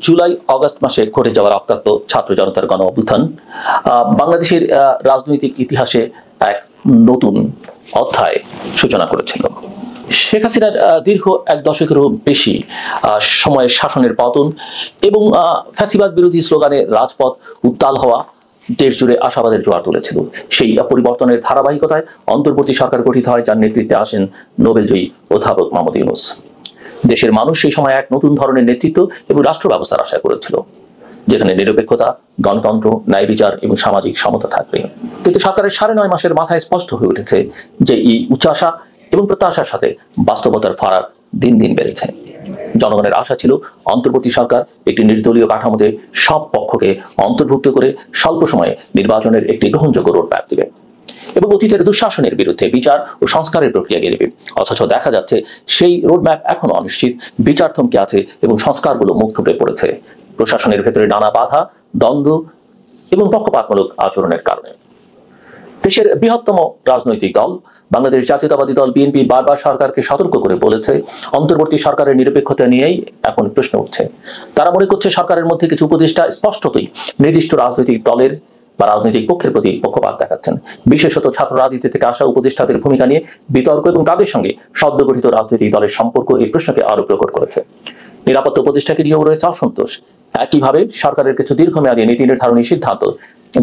July August মাসে ঘটে যাওয়ার রক্তাক্ত ছাত্র জনতার গণ অভ্যুত্থান বাংলাদেশের রাজনৈতিক ইতিহাসে এক নতুন অধ্যায় সূচনা করেছিল। শেখ হাসিনার দীর্ঘ এক দশকেরও বেশি সময়ের শাসনের পতন এবং ফ্যাসিবাদ বিরোধী স্লোগানে রাজপথ উত্তাল হওয়া দেশ জুড়ে আশাবাদের জোয়ার তুলেছিল। সেই পরিবর্তনের ধারাবাহিকতায় অন্তর্বর্তী সরকার গঠিত হয়, যার নেতৃত্বে আসেন নোবেলজয়ী অধ্যাপক মোহাম্মদ ইউনূস। দেশের মানুষ সেই সময় এক নতুন ধরনের নেতৃত্ব এবং রাষ্ট্র ব্যবস্থার আশা করেছিল, যেখানে নিরপেক্ষতা, গণতন্ত্র, ন্যায় বিচার এবং সামাজিক সমতা থাকবে। কিন্তু সরকারের 9.5 মাসের মাথায় স্পষ্ট হয়ে উঠেছে যে এই উচ্চাশা এবং প্রত্যাশার সাথে বাস্তবতার ফারাক দিন দিন বেড়েছে। জনগণের আশা ছিল অন্তর্বর্তী সরকার একটি নির্দলীয় কাঠামোতে সব পক্ষকে অন্তর্ভুক্ত করে স্বল্প সময়ে নির্বাচনের একটি গ্রহণযোগ্য রোডম্যাপ দেবে এবং অতীতের দুঃশাসনের বিরুদ্ধে বিচার ও সংস্কারের প্রক্রিয়া নেবে। অথচ দেখা যাচ্ছে সেই রোডম্যাপ এখনো অনিশ্চিত, বিচার থমকে আছে এবং সংস্কারগুলো মুখ থুবড়ে পড়েছে প্রশাসনের ভেতরে নানা বাধা, দ্বন্দ্ব এবং পক্ষপাতমূলক আচরণের কারণে। দেশের বৃহত্তম রাজনৈতিক দল বাংলাদেশ জাতীয়তাবাদী দল বিএনপি বারবার সরকারকে সতর্ক করে বলেছে, অন্তর্বর্তী সরকারের নিরপেক্ষতা নিয়েই এখন প্রশ্ন উঠছে। তারা মনে করছে সরকারের মধ্যে কিছু উপদেষ্টা স্পষ্টতই নির্দিষ্ট রাজনৈতিক দলের বা রাজনৈতিক পক্ষের প্রতি পক্ষপাত দেখাচ্ছেন। বিশেষত ছাত্র রাজনীতি থেকে আসা উপদেষ্টাদের ভূমিকা নিয়ে বিতর্ক এবং তাদের সঙ্গে সদ্যগঠিত রাজনৈতিক দলের সম্পর্ক এই প্রশ্নকে আরো প্রকট করেছে। নিরাপত্তা উপদেষ্টাকে নিয়েও রয়েছে অসন্তোষ। একইভাবে সরকারের কিছু দীর্ঘমেয়াদী নীতি নির্ধারণী সিদ্ধান্ত,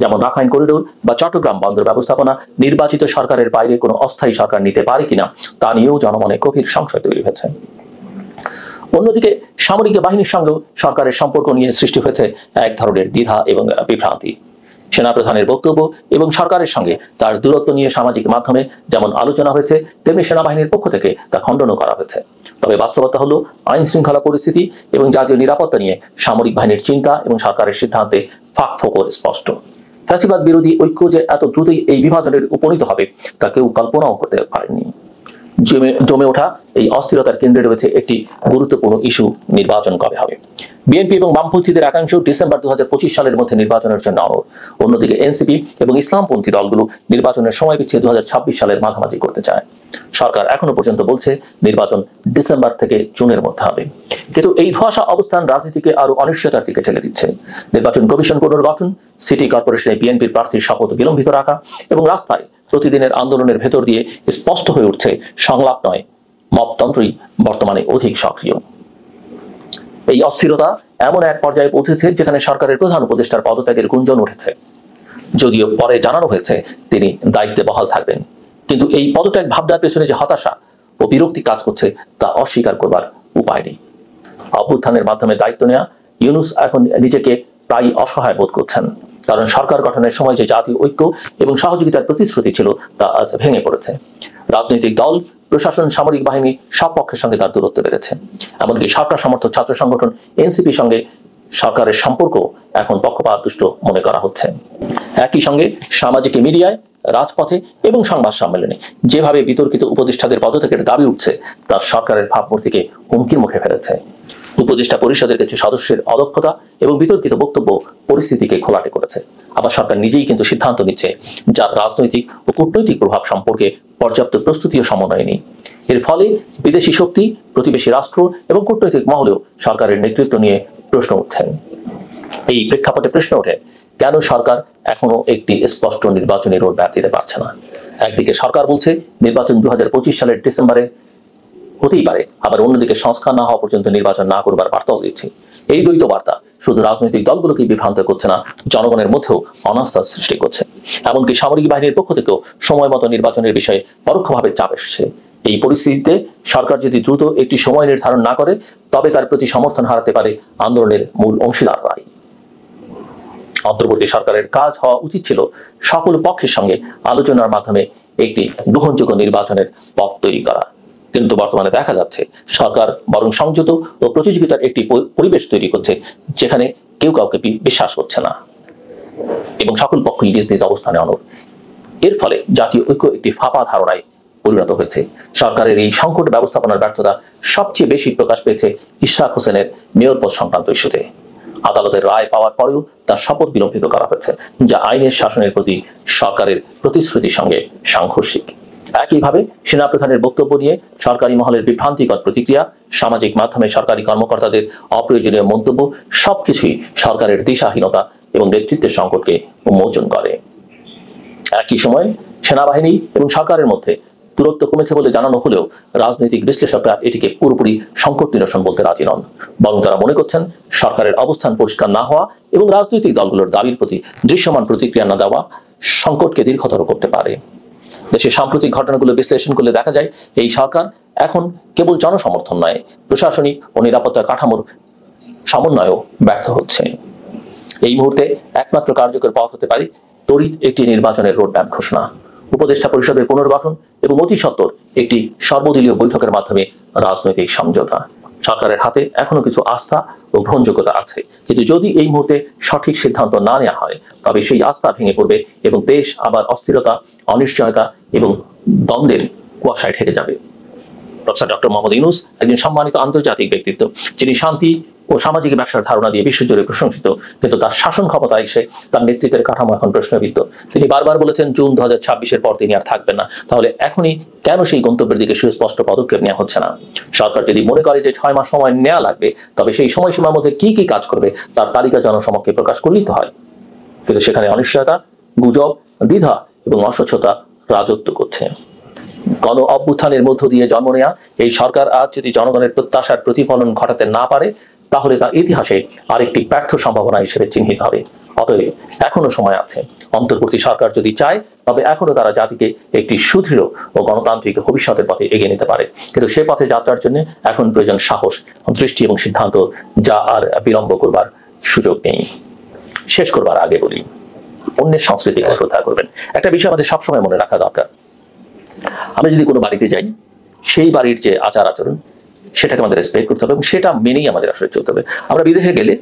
যেমন রাখাইন করিডোর বা চট্টগ্রাম বন্দর ব্যবস্থাপনা, নির্বাচিত সরকারের বাইরে কোনো অস্থায়ী সরকার নিতে পারে কিনা তা নিয়েও জনমনে গভীর সংশয় তৈরি হয়েছে। অন্যদিকে সামরিক বাহিনীর সঙ্গেও সরকারের সম্পর্ক নিয়ে সৃষ্টি হয়েছে এক ধরনের দ্বিধা এবং বিভ্রান্তি। সেনাপ্রধানের বক্তব্য এবং সরকারের সঙ্গে তার দূরত্ব নিয়ে সামাজিক মাধ্যমে যেমন আলোচনা হয়েছে, তেমনি সেনাবাহিনীর পক্ষ থেকে তা খণ্ডনও করা হয়েছে। তবে বাস্তবতা হলো আইন শৃঙ্খলা পরিস্থিতি এবং জাতীয় নিরাপত্তা নিয়ে সামরিক বাহিনীর চিন্তা এবং সরকারের সিদ্ধান্তে ফাঁকফোকর স্পষ্ট। ফ্যাসিবাদ বিরোধী ঐক্য যে এত দ্রুতই এই বিভাজনের উপনীত হবে তা কেউ কল্পনাও করতে পারেননি। জমে ওঠা এই অস্থিরতার কেন্দ্রে রয়েছে একটি গুরুত্বপূর্ণ ইস্যু, নির্বাচন কবে হবে। বিএনপি এবং বামপন্থীদের একাংশ ডিসেম্বর 2025 সালের মধ্যে নির্বাচনের জন্য অনড়। অন্যদিকে এনসিপি এবং ইসলামপন্থী দলগুলো নির্বাচনের সময় পিছিয়ে 2026 সালের মাঝামাঝি করতে চায়। সরকার এখনো পর্যন্ত বলছে নির্বাচন ডিসেম্বর থেকে জুনের মধ্যে হবে, কিন্তু এই ধোঁয়াশা অবস্থান রাজনীতিকে আরো অনিশ্চয়তার দিকে ঠেলে দিচ্ছে। নির্বাচন কমিশন পুনর্গঠন, সিটি কর্পোরেশনে বিএনপির প্রার্থীর শপথ বিলম্বিত রাখা এবং রাস্তায় প্রতিদিনের আন্দোলনের ভেতর দিয়ে স্পষ্ট হয়ে উঠছে সংলাপ নয়, মপতন্ত্রই বর্তমানে অধিক সক্রিয়। এই অস্থিরতা এমন এক পর্যায়ে পৌঁছেছে যেখানে সরকারের প্রধান উপদেষ্টার পদত্যাগের গুঞ্জন উঠেছে। যদিও পরে জানানো হয়েছে তিনি দায়িত্বে বহাল থাকবেন, কিন্তু এই পদত্যাগ ভাবনার পেছনে যে হতাশা ও বিরক্তি কাজ করছে তা অস্বীকার করবার উপায় নেই। অভ্যুত্থানের মাধ্যমে দায়িত্ব নেওয়া ইউনূস এখন নিজেকে প্রায় অসহায় বোধ করছেন, কারণ সরকার গঠনের সময় যে জাতীয় ঐক্য এবং সহযোগিতার প্রতিশ্রুতি ছিল তা আজ ভেঙে পড়েছে। রাজনৈতিক দল, প্রশাসন, সামরিক বাহিনী সব পক্ষের সঙ্গে তার দূরত্ব বেড়েছে। এমনকি সরকার সমর্থক ছাত্র সংগঠন এনসিপির সঙ্গে সরকারের সম্পর্ক এখন পক্ষপাত দুষ্ট মনে করা হচ্ছে। একই সঙ্গে সামাজিক মিডিয়ায়, রাজপথে এবং সংবাদ সম্মেলনে যেভাবে বিতর্কিত উপদেষ্টাদের পদত্যাগের দাবি উঠছে তা সরকারের ভাবমূর্তিকে হুমকির মুখে ফেলেছে। উপদেষ্টা পরিষদের কিছু সদস্যের অদক্ষতা এবং বিতর্কিত বক্তব্য পরিস্থিতিকে ঘোলাটে করেছে। আবার সরকার নিজেই কিন্তু সিদ্ধান্ত নিচ্ছে যার রাজনৈতিক ও কূটনৈতিক প্রভাব সম্পর্কে পর্যাপ্ত প্রস্তুতি ও সমন্বয় নেই। এর ফলে বিদেশি শক্তি, প্রতিবেশী রাষ্ট্র এবং কূটনৈতিক মহলেও সরকারের নেতৃত্ব নিয়ে প্রশ্ন উঠছে। এই প্রেক্ষাপটে প্রশ্ন ওঠে, কেন সরকার এখনো একটি স্পষ্ট নির্বাচনী রোডম্যাপ দিতে পারছে না? একদিকে সরকার বলছে নির্বাচন 2025 সালের ডিসেম্বরে হতেই পারে, আবার অন্যদিকে সংস্কার না হওয়া পর্যন্ত নির্বাচন না করবার বার্তাও দিচ্ছে। এই দ্বৈত বার্তা শুধু রাজনৈতিক দলগুলোকে বিভ্রান্ত করছে না, জনগণের মধ্যেও অনাস্থার সৃষ্টি করছে। এমনকি সামরিক বাহিনীর পক্ষ থেকেও সময় মতো নির্বাচনের বিষয়ে পরোক্ষভাবে চাপ এসেছে। এই পরিস্থিতিতে সরকার যদি দ্রুত একটি সময় নির্ধারণ না করে, তবে তার প্রতি সমর্থন হারাতে পারে আন্দোলনের মূল অংশীদাররাই। অন্তর্বর্তী সরকারের কাজ হওয়া উচিত ছিল সকল পক্ষের সঙ্গে আলোচনার মাধ্যমে একটি গ্রহণযোগ্য নির্বাচনের পথ তৈরি করা, কিন্তু বর্তমানে দেখা যাচ্ছে সরকার বরং সংযত ও প্রতিযোগিতার একটি পরিবেশ তৈরি করছে, যেখানে কেউ কাউকে বিশ্বাস করছে না এবং সকল পক্ষই নিজ নিজ অবস্থানে অনড়। এর ফলে জাতীয় ঐক্য একটি ফাঁপা ধারণায় পরিণত হয়েছে। সরকারের এই সংকট ব্যবস্থাপনার ব্যর্থতা সবচেয়ে বেশি প্রকাশ পেয়েছে ইশরাক হোসেনের মেয়র পদ সংক্রান্ত ইস্যুতে। আদালতের রায় পাওয়ার পরেও তার শপথ বিলম্বিত করা হয়েছে, যা আইনের শাসনের প্রতি সরকারের প্রতিশ্রুতির সঙ্গে সাংঘর্ষিক। একইভাবে সেনাপ্রধানের বক্তব্য নিয়ে সরকারি মহলের বিভ্রান্তিকর প্রতিক্রিয়া, সামাজিক মাধ্যমে সরকারি কর্মকর্তাদের অপ্রয়োজনীয় মন্তব্য সবকিছুই সরকারের দিশাহীনতা এবং নেতৃত্বের সংকটকে উন্মোচন করে। একই সময় সেনাবাহিনী এবং সরকারের মধ্যে দূরত্ব কমেছে বলে জানানো হলেও রাজনৈতিক বিশ্লেষকরা এটিকে পুরোপুরি সংকট নিরসন বলতে রাজি নন। বরং তারা মনে করছেন সরকারের অবস্থান পরিষ্কার না হওয়া এবং রাজনৈতিক দলগুলোর দাবির প্রতি দৃশ্যমান প্রতিক্রিয়া না দেওয়া সংকটকে দীর্ঘতর করতে পারে। দেশের সাম্প্রতিক ঘটনাগুলো বিশ্লেষণ করলে দেখা যায় এই সরকার এখন কেবল জনসমর্থন নয়, প্রশাসনিক ও নিরাপত্তা কাঠামোর সমন্বয়ও ব্যর্থ হচ্ছে। এই মুহূর্তে একমাত্র কার্যকর পথ হতে পারে তড়িৎ একটি নির্বাচনের রোডম্যাপ ঘোষণা, উপদেষ্টা পরিষদের পুনর্গঠন এবং অতি সত্বর একটি সর্বদলীয় বৈঠকের মাধ্যমে রাজনৈতিক সমঝোতা। সরকারের হাতে এখনো কিছু আস্থা ও গ্রহণযোগ্যতা আছে, কিন্তু যদি এই মুহূর্তে সঠিক সিদ্ধান্ত না নেওয়া হয় তবে সেই আস্থা ভেঙে পড়বে এবং দেশ আবার অস্থিরতা, অনিশ্চয়তা এবং দ্বন্দ্বের কুয়াশায় ঢেকে যাবে। প্রফেসর ডক্টর মোহাম্মদ ইউনূস একজন সম্মানিত আন্তর্জাতিক ব্যক্তিত্ব, যিনি শান্তি ও সামাজিক ব্যবসার ধারণা দিয়ে বিশ্বজুড়ে প্রশংসিত, কিন্তু তার শাসন ক্ষমতা এসে তার নেতৃত্বের কাঠামো এখন প্রশ্নবিদ্ধ। তিনি বারবার বলেছেন জুন 2026-এর পর তিনি আর থাকবেন না। তাহলে এখনই কেন সেই গন্তব্যের দিকে সুস্পষ্ট পদক্ষেপ নেওয়া হচ্ছে না? সরকার যদি মনে করে যে 6 মাস সময় নেওয়া লাগবে, তবে সেই সময়সীমার মধ্যে কি কি কাজ করবে তার তালিকা জনসমক্ষে প্রকাশ করলেই তো হয়। কিন্তু সেখানে অনিশ্চয়তা, গুজব, দ্বিধা এবং অস্বচ্ছতা রাজত্ব করছে। গণ অভ্যুত্থানের মধ্য দিয়ে জন্ম নেয়া এই সরকার আজ যদি জনগণের প্রত্যাশার প্রতিফলন ঘটাতে না পারে, তাহলে তা ইতিহাসে আরেকটি ব্যর্থ সম্ভাবনা হিসেবে চিহ্নিত হবে। অতএব এখনো সময় আছে। অন্তর্বর্তী সরকার যদি চায় তবে এখনো তারা জাতিকে একটি সুদৃঢ় ও গণতান্ত্রিক ভবিষ্যতের পথে এগিয়ে নিতে পারে। কিন্তু সে পথে যাত্রার জন্য এখন প্রয়োজন সাহস, দৃষ্টি এবং সিদ্ধান্ত, যা আর বিলম্ব করবার সুযোগ নেই। শেষ করবার আগে বলি, অন্যের সংস্কৃতিকে শ্রদ্ধা করবেন। একটা বিষয় আমাদের সবসময় মনে রাখা দরকার। আমরা যদি কোনো বাড়িতে যাই, সেই বাড়ির যে আচার আচরণ সেটাকে আমাদের রেসপেক্ট করতে হবে এবং সেটা মেনেই আমাদের আসলে চলতে হবে। আমরা বিদেশে গেলে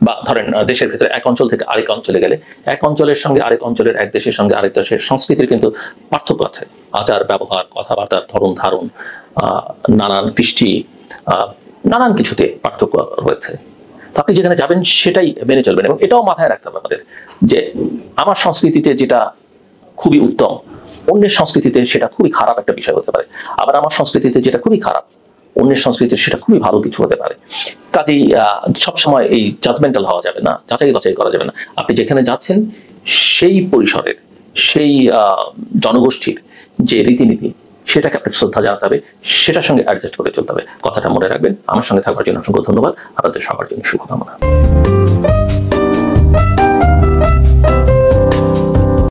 বা ধরেন দেশের ভিতরে এক অঞ্চল থেকে আরেক অঞ্চলে গেলে এক অঞ্চলের সঙ্গে আরেক অঞ্চলের, এক দেশের সঙ্গে আরেক দেশের সংস্কৃতির কিন্তু পার্থক্য আছে। আচার ব্যবহার, কথাবার্তার ধরন ধারণ, নানান কৃষ্টি, নানান কিছুতে পার্থক্য রয়েছে। আপনি যেখানে যাবেন সেটাই মেনে চলবেন এবং এটাও মাথায় রাখতে হবে আমাদের যে আমার সংস্কৃতিতে যেটা খুবই উত্তম, অন্যের সংস্কৃতিতে সেটা খুবই খারাপ একটা বিষয় হতে পারে। আবার আমার সংস্কৃতিতে যেটা খুবই খারাপ, অন্যের সংস্কৃতির সেটা খুবই ভালো কিছু হতে পারে। কাজেই সবসময় এই জাজমেন্টাল হওয়া যাবে না, যাচাই বাছাই করা যাবে না। আপনি যেখানে যাচ্ছেন সেই পরিসরের, সেই জনগোষ্ঠীর যে রীতিনীতি সেটাকে আপনাকে শ্রদ্ধা জানাতে হবে, সেটার সঙ্গে অ্যাডজাস্ট করে চলতে হবে। কথাটা মনে রাখবেন। আমার সঙ্গে থাকবার জন্য অসংখ্য ধন্যবাদ। আপনাদের সবার জন্য শুভকামনা।